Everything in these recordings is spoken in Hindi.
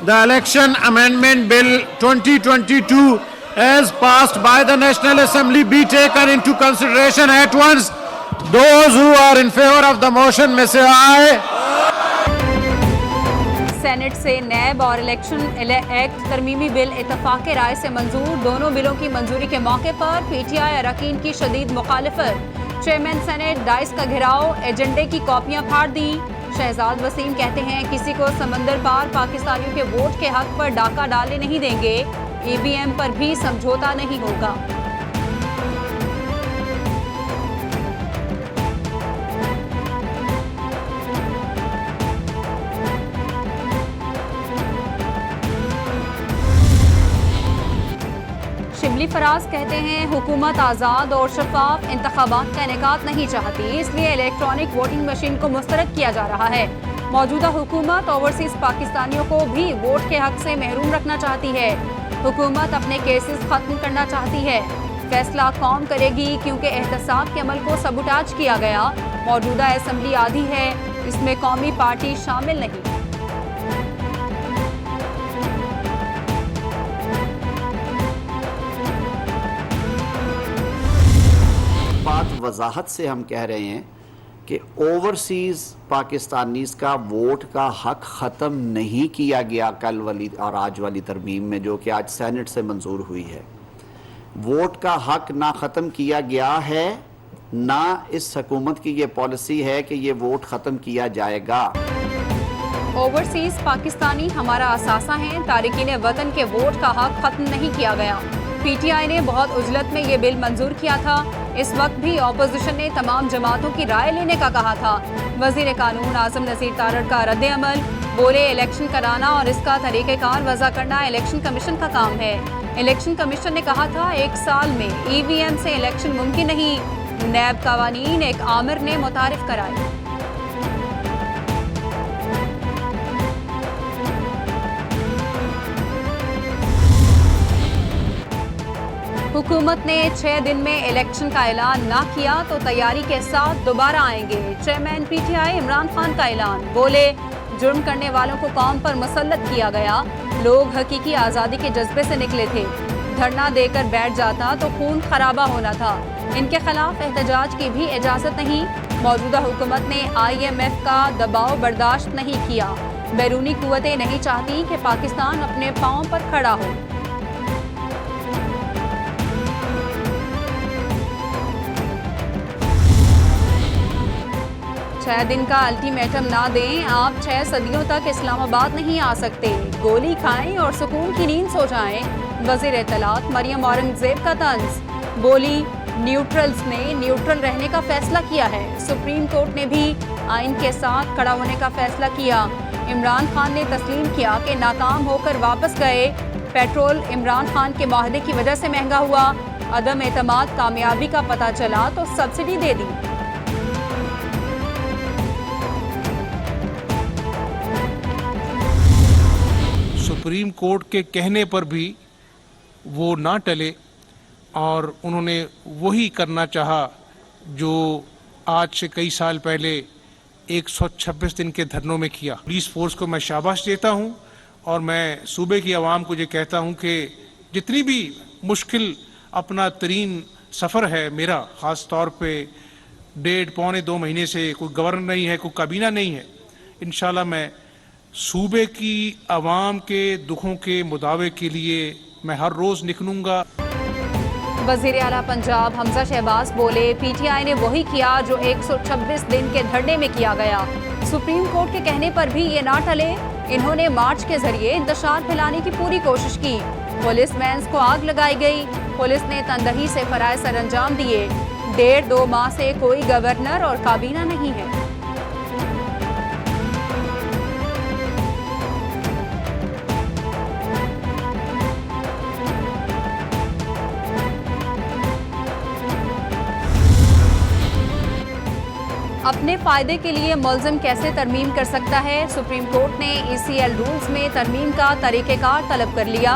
the Election Amendment Bill 2022 as passed by the National Assembly be taken into consideration at once. Those who are in favor of the motion may say aye. Senate से नैब और इलेक्शन एक्ट तरमीमी बिल इत्तफाक राय से मंजूर। दोनों बिलों की मंजूरी के मौके पर पीटीआई अरकान की शदीद मुखालिफत। चेयरमैन सेनेट डाइस का घेराव, एजेंडे की कॉपियां फाड़ दी। शहजाद वसीम कहते हैं किसी को समंदर पार पाकिस्तानियों के वोट के हक पर डाका डालने नहीं देंगे। ईवीएम पर भी समझौता नहीं होगा। शिबली फराज कहते हैं हुकूमत आज़ाद और शफाफ इंतखाबात का इनेकाद नहीं चाहती, इसलिए इलेक्ट्रॉनिक वोटिंग मशीन को मुस्तरद किया जा रहा है। मौजूदा हुकूमत ओवरसीज पाकिस्तानियों को भी वोट के हक से महरूम रखना चाहती है। हुकूमत अपने केसेस खत्म करना चाहती है। फैसला कौम करेगी क्योंकि एहतसाब के अमल को सबुटाज किया गया। मौजूदा असम्बली आधी है, इसमें कौमी पार्टी शामिल नहीं। बात वजाहत से हम कह रहे हैं कि ओवरसीज़ पाकिस्तानीज़ का वोट का हक ख़त्म नहीं किया गया कल वाली और आज वाली तरमीम में, जो कि आज सेनेट से मंजूर हुई है। वोट का हक ना ख़त्म किया गया है, ना इस हुकूमत की ये पॉलिसी है कि ये वोट ख़त्म किया जाएगा। ओवरसीज पाकिस्तानी हमारा असासा है। तारिकीन वतन के वोट का हक खत्म नहीं किया गया। पीटीआई ने बहुत उजलत में ये बिल मंजूर किया था। इस वक्त भी अपोजिशन ने तमाम जमातों की राय लेने का कहा था। वजीर कानून आजम नसीर तारड़ का रद्द अमल, बोले इलेक्शन कराना और इसका तरीक़ेकार वज़ा करना इलेक्शन कमीशन का काम है। इलेक्शन कमीशन ने कहा था 1 साल में ईवीएम से इलेक्शन मुमकिन नहीं। नैब कवानीन एक आमिर ने मुतारिफ कराए। हुकूमत ने 6 दिन में इलेक्शन का ऐलान ना किया तो तैयारी के साथ दोबारा आएंगे। चेयरमैन पीटीआई इमरान खान का ऐलान, बोले जुर्म करने वालों को कौम पर मुसल्लत किया गया। लोग हकीकी आज़ादी के जज्बे से निकले थे। धरना देकर बैठ जाता तो खून खराबा होना था। इनके खिलाफ एहतजाज की भी इजाज़त नहीं। मौजूदा हुकूमत ने IMF का दबाव बर्दाश्त नहीं किया। बैरूनी कुव्वतें नहीं चाहती कि पाकिस्तान अपने पाँव पर खड़ा हो। छह दिन का अल्टीमेटम ना दें, आप 6 सदियों तक इस्लामाबाद नहीं आ सकते। गोली खाएं और सुकून की नींद सो जाएं। वज़ीर इत्तलात मरियम औरंगज़ेब का तंज, बोली न्यूट्रल्स ने न्यूट्रल रहने का फैसला किया है। सुप्रीम कोर्ट ने भी आइन के साथ खड़ा होने का फैसला किया। इमरान खान ने तस्लीम किया कि नाकाम होकर वापस गए। पेट्रोल इमरान खान के माहदे की वजह से महंगा हुआ। अदम एतमाद कामयाबी का पता चला तो सब्सिडी दे दी। सुप्रीम कोर्ट के कहने पर भी वो ना टले और उन्होंने वही करना चाहा जो आज से कई साल पहले 126 दिन के धरनों में किया। पुलिस फोर्स को मैं शाबाश देता हूं और मैं सूबे की आवाम को ये कहता हूं कि जितनी भी मुश्किल अपना तरीन सफ़र है मेरा, ख़ास तौर पे 1.5-2 महीने से कोई गवर्नर नहीं है, कोई काबीना नहीं है, इंशाल्लाह मैं सूबे की आवाम के दुखों के मुदावे के लिए मैं हर रोज़ निकलूंगा। वज़ीर आला पंजाब हमजा शहबाज बोले पीटीआई ने वही किया जो 126 दिन के धरने में किया गया। सुप्रीम कोर्ट के कहने पर भी ये ना टले। इन्होंने मार्च के जरिए इंतशार फैलाने की पूरी कोशिश की। पुलिस वैन्स को आग लगाई गई। पुलिस ने तंदही से फराइज सर अंजाम दिए। 1.5-2 माह से कोई गवर्नर और काबीना नहीं है। अपने फायदे के लिए मुल्ज़िम कैसे तरमीम कर सकता है? सुप्रीम कोर्ट ने ECL रूल्स में तरमीम का तरीक़ेकार तलब कर लिया।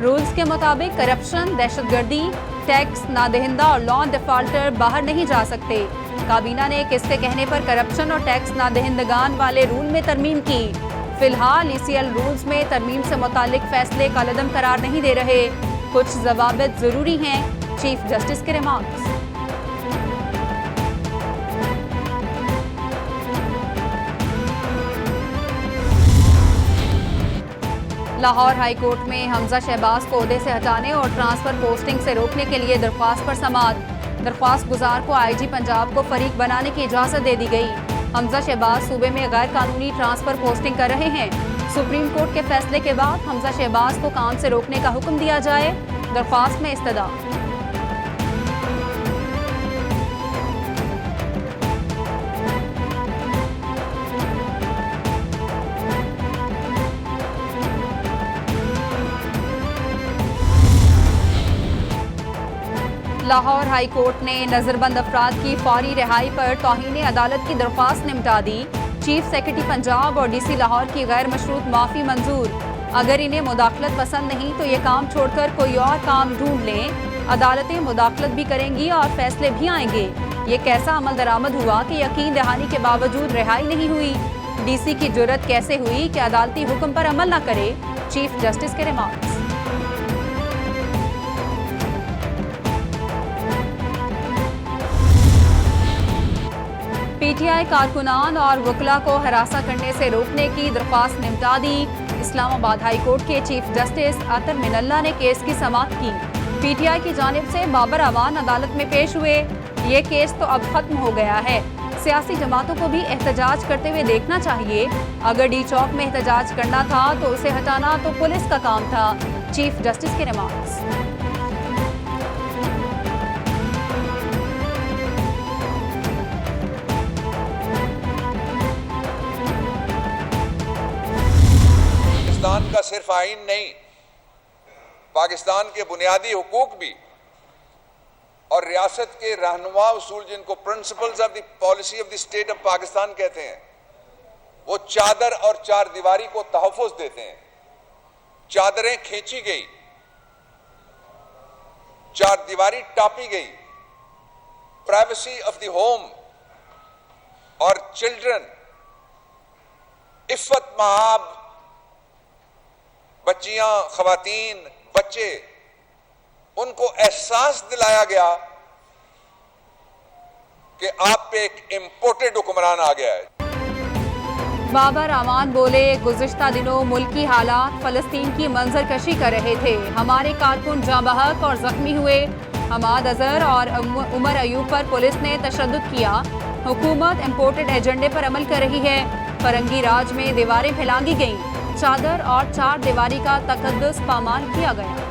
रूल्स के मुताबिक करप्शन, दहशतगर्दी, टैक्स नादहिंदा और लॉन डिफाल्टर बाहर नहीं जा सकते। काबीना ने किसके कहने पर करप्शन और टैक्स नादहिंदगान वाले रूल में तरमीम की। फिलहाल ECL रूल्स में तरमीम से मुतालिक फैसले कलअदम करार नहीं दे रहे। कुछ जवाबित जरूरी हैं, चीफ जस्टिस के रिमार्क्स। लाहौर हाई कोर्ट में हमजा शहबाज को ओहदे से हटाने और ट्रांसफर पोस्टिंग से रोकने के लिए दरख्वास्त पर समाअत। दरख्वास्त गुजार को IG पंजाब को फरीक बनाने की इजाज़त दे दी गई। हमजा शहबाज सूबे में गैर कानूनी ट्रांसफर पोस्टिंग कर रहे हैं। सुप्रीम कोर्ट के फैसले के बाद हमजा शहबाज को काम से रोकने का हुक्म दिया जाए, दरख्वास्त में इस्तदा। लाहौर हाई कोर्ट ने नजरबंद अफराद की फौरी रिहाई पर तौहीन अदालत की दरख्वास्त निपटा दी। चीफ सेक्रेटरी पंजाब और DC लाहौर की गैर मशरूत माफ़ी मंजूर। अगर इन्हें मुदाखलत पसंद नहीं तो ये काम छोड़कर कोई और काम ढूंढ लें। अदालतें मुदाखलत भी करेंगी और फैसले भी आएंगे। ये कैसा अमल दरामद हुआ कि यकीन दहानी के बावजूद रिहाई नहीं हुई। DC की जुर्रत कैसे हुई कि अदालती हुक्म पर अमल न करे, चीफ जस्टिस के रिमार्क्स। PTI कारकुनान और वकला को हरासा करने से रोकने की दरख्वास्त निपटा दी। इस्लामाबाद हाई कोर्ट के चीफ जस्टिस अतर मिनल्ला ने केस की समाअत की। PTI की जानिब से बाबर अवान अदालत में पेश हुए। ये केस तो अब खत्म हो गया है। सियासी जमातों को भी एहतजाज करते हुए देखना चाहिए। अगर D चौक में एहतजाज करना था तो उसे हटाना तो पुलिस का काम था, चीफ जस्टिस के रिमार्क्स। पाकिस्तान का सिर्फ आइन नहीं, पाकिस्तान के बुनियादी हुकूक भी और रियासत के रहनुमा उसूल, जिनको principles of the policy of the state of Pakistan कहते हैं, वो चादर और चार दीवारी को तहफ़्फ़ुज़ देते हैं। चादरें खींची गई, चार दीवारी टापी गई, प्राइवेसी ऑफ द होम और चिल्ड्रन, इफ़्फ़त महाब बच्चियां, खवातीन, बच्चे, उनको एहसास दिलाया गया कि आप पे एक इंपोर्टेड हुक्मरान आ गया है। बाबर अवान बोले, गुज़िश्ता दिनों मुल्की हालात फ़लस्तीन की मंजरकशी कर रहे थे। हमारे कारकुन जाँ बहक और जख्मी हुए। हमाद अजहर और उमर अयूब पर पुलिस ने तशद्दुद किया। हुकूमत इंपोर्टेड एजेंडे पर अमल कर रही है। फरंगी राज में दीवारें फैलांगी गईं। चादर और चार दीवारी का तकद्दुस पामाल किया गया।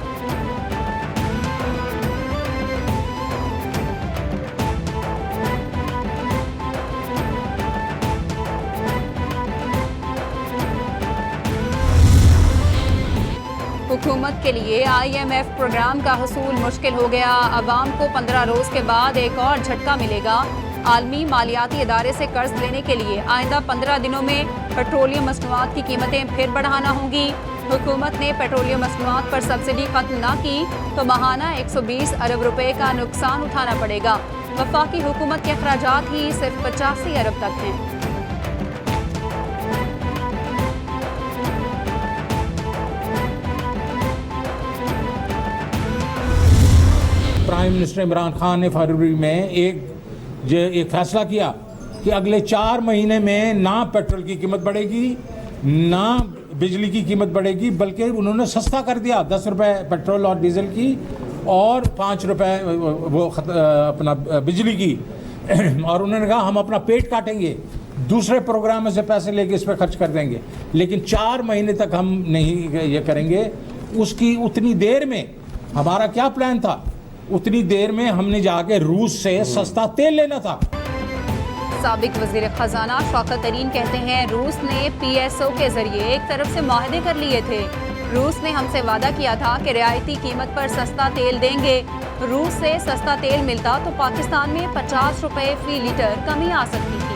हुकूमत के लिए IMF प्रोग्राम का हसूल मुश्किल हो गया। अवाम को 15 रोज के बाद एक और झटका मिलेगा। आलमी मालियाती इदारे से कर्ज लेने के लिए आइंदा 15 दिनों में पेट्रोलियम मसनूआत की कीमतें फिर बढ़ाना होंगी। हुकूमत ने पेट्रोलियम मसनूआत पर सब्सिडी खत्म न की तो माहाना 120 अरब रुपए का नुकसान उठाना पड़ेगा। वफाकी हुकूमत के अखराजात ही सिर्फ 85 अरब तक हैं। प्राइम मिनिस्टर इमरान खान ने फरवरी में एक फैसला किया कि अगले 4 महीने में ना पेट्रोल की कीमत बढ़ेगी ना बिजली की कीमत बढ़ेगी, बल्कि उन्होंने सस्ता कर दिया 10 रुपए पेट्रोल और डीजल की और 5 रुपए वो अपना बिजली की। और उन्होंने कहा हम अपना पेट काटेंगे, दूसरे प्रोग्राम में से पैसे लेके इस पर खर्च कर देंगे, लेकिन 4 महीने तक हम नहीं ये करेंगे। उसकी उतनी देर में हमारा क्या प्लान था, उतनी देर में हमने जाके रूस से सस्ता तेल लेना था। साबिक वजीर खजाना शौकत तरीन कहते हैं, रूस ने PSO के जरिए एक तरफ से माहदे कर लिए थे। रूस ने हमसे वादा किया था कि रियायती कीमत पर सस्ता तेल देंगे। रूस से सस्ता तेल मिलता तो पाकिस्तान में 50 रुपए फी लीटर कमी आ सकती थी।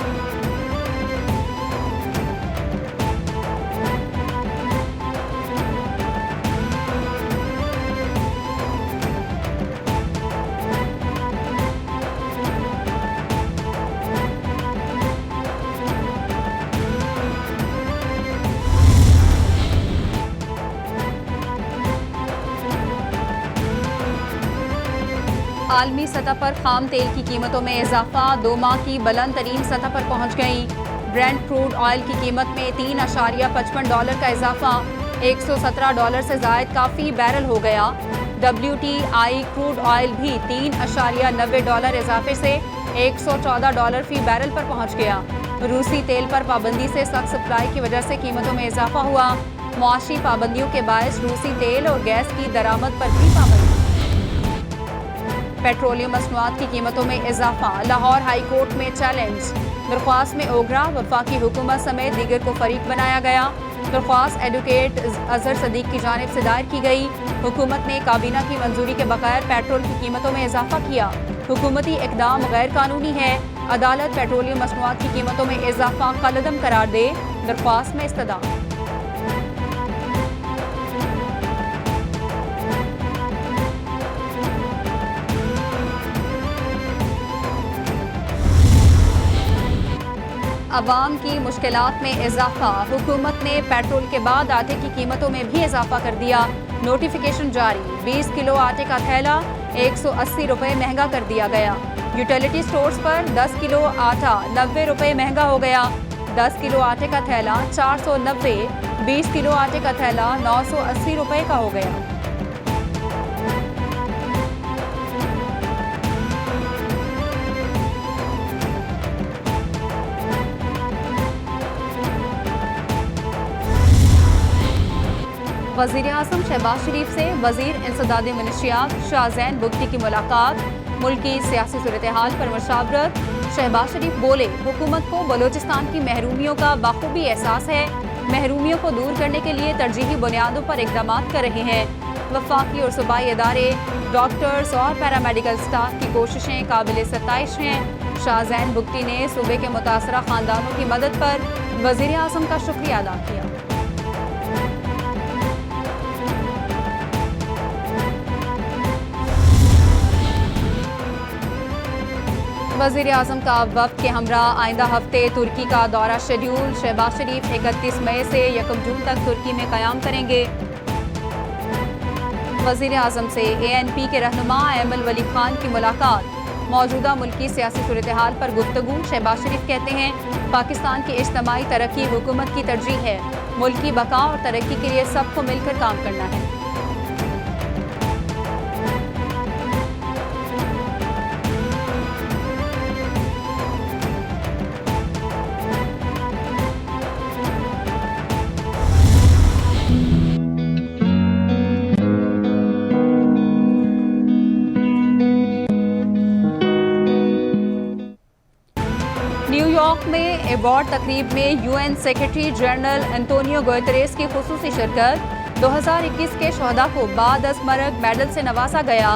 आलमी सतह पर खाम तेल की कीमतों में इजाफा 2 माह की बुलंद तरीन सतह पर पहुंच गई। ब्रेंट क्रूड ऑयल की कीमत में $3.55 का इजाफा, $117 से जायद काफ़ी बैरल हो गया। WTI क्रूड ऑयल भी $3.90 इजाफे से $114 फी बैरल पर पहुंच गया। रूसी तेल पर पाबंदी से सख्त सप्लाई की वजह से कीमतों में इजाफा हुआ। मुआशी पाबंदियों के बायस रूसी तेल और गैस की दरामद पर भी पाबंदी। पेट्रोलियम मसनूआत की कीमतों में इजाफा, लाहौर हाई कोर्ट में चैलेंज। दरख्वास्त में ओगरा, वफाकी हुकूमत समेत दीगर को फरीक बनाया गया। दरख्वास्त एडवोकेट अजहर सदीक की जानिब से दायर की गई। हुकूमत ने काबीना की मंजूरी के बगैर पेट्रोल की कीमतों में इजाफा किया। हुकूमती इकदाम गैर कानूनी है। अदालत पेट्रोलियम मसनूआत की कीमतों में इजाफा कलअदम करार दे। दरख्वास्त में इस्तदा। अवाम की मुश्किलात में इजाफा, हुकूमत ने पेट्रोल के बाद आटे की कीमतों में भी इजाफा कर दिया। नोटिफिकेशन जारी, 20 किलो आटे का थैला 180 रुपये महंगा कर दिया गया। यूटिलिटी स्टोर्स पर 10 किलो आटा 90 रुपये महंगा हो गया। 10 किलो आटे का थैला 490, 20 किलो आटे का थैला 980 रुपये का हो गया। वज़ीर आज़म शहबाज शरीफ से वज़ीर इंसदाद मिनिस्ट्रियात शाहजैन बुगटी की मुलाकात, मुल्की सियासी सूरत हाल पर मुशावरत। शहबाज शरीफ बोले, हुकूमत को बलोचिस्तान की महरूमियों का बाखूबी एहसास है। महरूमियों को दूर करने के लिए तरजीही बुनियादों पर इक़दाम कर रहे हैं। वफाकी और सूबाई इदारे, डॉक्टर्स और पैरामेडिकल स्टाफ की कोशिशें काबिल सताइश हैं। शाहजैन बुगटी ने सूबे के मुतासरा ख़ानदानों की मदद पर वज़ीर आज़म का शुक्रिया अदा किया। वज़ीर आज़म का वफ़द के हमरा आइंदा हफ्ते तुर्की का दौरा शेड्यूल। शहबाज शरीफ 31 मई से 1 जून तक तुर्की में क़याम करेंगे। वज़ीर आज़म से ANP के रहनुमा एमल वली खान की मुलाकात, मौजूदा मुल्की सियासी सूरत हाल पर गुफ्तगू। शहबाज शरीफ कहते हैं, पाकिस्तान की इज्तिमाई तरक्की हुकूमत की तरजीह है। मुल्की बका और तरक्की के लिए सबको मिलकर काम करना है। न्यूयॉर्क में अवार्ड तकरीब में UN secretary general Antonio Guterres की खुसूसी शिरकत। 2021 के शहदा को बादस्मरग मेडल से नवाजा गया।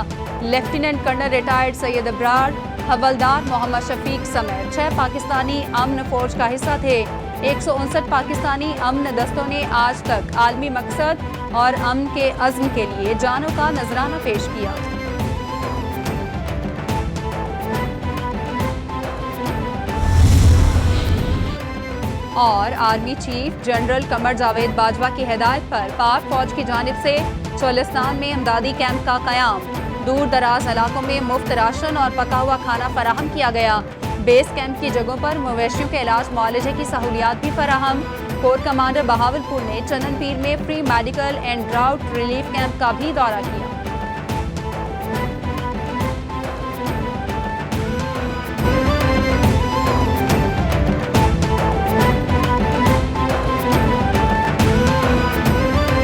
Lieutenant colonel retired Syed Abrar, havildar Mohammad Shafiq समेत 6 पाकिस्तानी अमन फौज का हिस्सा थे। 159 पाकिस्तानी अमन दस्तों ने आज तक आलमी मकसद और अमन के अज़्म के लिए जानों का नजराना पेश किया। और army chief general Qamar Javed Bajwa की हिदायत पर पाक फौज की जानिब से चोलिस्तान में इमदादी कैंप का क़याम। दूर दराज इलाकों में मुफ्त राशन और पका हुआ खाना फराहम किया गया। बेस कैंप की जगहों पर मवेशियों के इलाज मुआलजे की सहूलियात भी फराहम। कोर कमांडर बहावलपुर ने चंदन पीर में free medical and drought relief camp का भी दौरा किया।